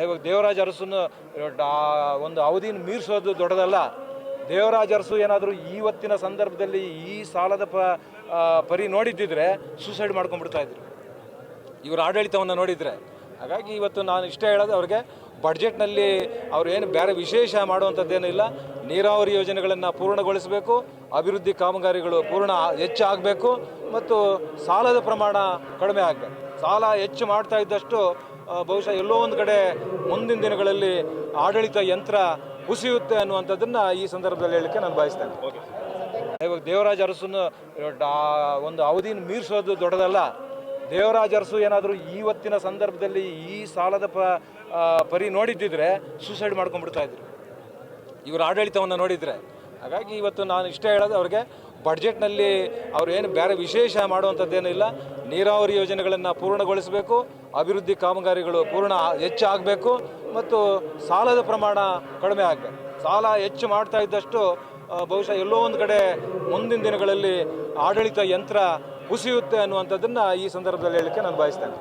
ಇವಾಗ ದೇವರಾಜ ಅರಸನ್ನು ಒಂದು ಅವಧಿನ ಮೀರಿಸೋದು ದೊಡ್ಡದಲ್ಲ. ದೇವರಾಜ ಅರಸು ಏನಾದರೂ ಇವತ್ತಿನ ಸಂದರ್ಭದಲ್ಲಿ ಈ ಸಾಲದ ಪರಿ ನೋಡಿದ್ದಿದ್ರೆ ಸೂಸೈಡ್ ಮಾಡ್ಕೊಂಡ್ಬಿಡ್ತಾ ಇದ್ರು ಇವರು ಆಡಳಿತವನ್ನು ನೋಡಿದರೆ. ಹಾಗಾಗಿ ಇವತ್ತು ನಾನು ಇಷ್ಟೇ ಹೇಳೋದು, ಅವ್ರಿಗೆ ಬಡ್ಜೆಟ್ನಲ್ಲಿ ಅವ್ರು ಏನು ಬೇರೆ ವಿಶೇಷ ಮಾಡುವಂಥದ್ದೇನಿಲ್ಲ. ನೀರಾವರಿ ಯೋಜನೆಗಳನ್ನು ಪೂರ್ಣಗೊಳಿಸಬೇಕು, ಅಭಿವೃದ್ಧಿ ಕಾಮಗಾರಿಗಳು ಹೆಚ್ಚಾಗಬೇಕು ಮತ್ತು ಸಾಲದ ಪ್ರಮಾಣ ಕಡಿಮೆ ಆಗಬೇಕು. ಸಾಲ ಹೆಚ್ಚು ಮಾಡ್ತಾ ಇದ್ದಷ್ಟು ಬಹುಶಃ ಎಲ್ಲೋ ಒಂದು ಕಡೆ ಮುಂದಿನ ದಿನಗಳಲ್ಲಿ ಆಡಳಿತ ಯಂತ್ರ ಕುಸಿಯುತ್ತೆ ಅನ್ನುವಂಥದ್ದನ್ನು ಈ ಸಂದರ್ಭದಲ್ಲಿ ಹೇಳಲಿಕ್ಕೆ ನಾನು ಬಯಸ್ತೇನೆ. ಇವಾಗ ದೇವರಾಜ ಅರಸನ್ನು ಒಂದು ಅವಧಿನ ಮೀರಿಸೋದು ದೊಡ್ಡದಲ್ಲ. ದೇವರಾಜ ಅರಸು ಏನಾದರೂ ಇವತ್ತಿನ ಸಂದರ್ಭದಲ್ಲಿ ಈ ಸಾಲದ ಪರಿ ನೋಡಿದ್ದಿದ್ರೆ ಸೂಸೈಡ್ ಮಾಡ್ಕೊಂಡ್ಬಿಡ್ತಾ ಇದ್ರು ಇವರು ಆಡಳಿತವನ್ನು ನೋಡಿದರೆ. ಹಾಗಾಗಿ ಇವತ್ತು ನಾನು ಇಷ್ಟೇ ಹೇಳೋದು, ಅವ್ರಿಗೆ ಬಡ್ಜೆಟ್ನಲ್ಲಿ ಅವ್ರು ಏನು ಬೇರೆ ವಿಶೇಷ ಮಾಡುವಂಥದ್ದೇನಿಲ್ಲ. ನೀರಾವರಿ ಯೋಜನೆಗಳನ್ನು ಪೂರ್ಣಗೊಳಿಸಬೇಕು, ಅಭಿವೃದ್ಧಿ ಕಾಮಗಾರಿಗಳು ಹೆಚ್ಚಾಗಬೇಕು ಮತ್ತು ಸಾಲದ ಪ್ರಮಾಣ ಕಡಿಮೆ ಆಗಬೇಕು. ಸಾಲ ಹೆಚ್ಚು ಮಾಡ್ತಾ ಇದ್ದಷ್ಟು ಬಹುಶಃ ಎಲ್ಲೋ ಒಂದು ಕಡೆ ಮುಂದಿನ ದಿನಗಳಲ್ಲಿ ಆಡಳಿತ ಯಂತ್ರ ಕುಸಿಯುತ್ತೆ ಅನ್ನುವಂಥದ್ದನ್ನು ಈ ಸಂದರ್ಭದಲ್ಲಿ ಹೇಳಲಿಕ್ಕೆ ನಾನು ಬಯಸ್ತೇನೆ.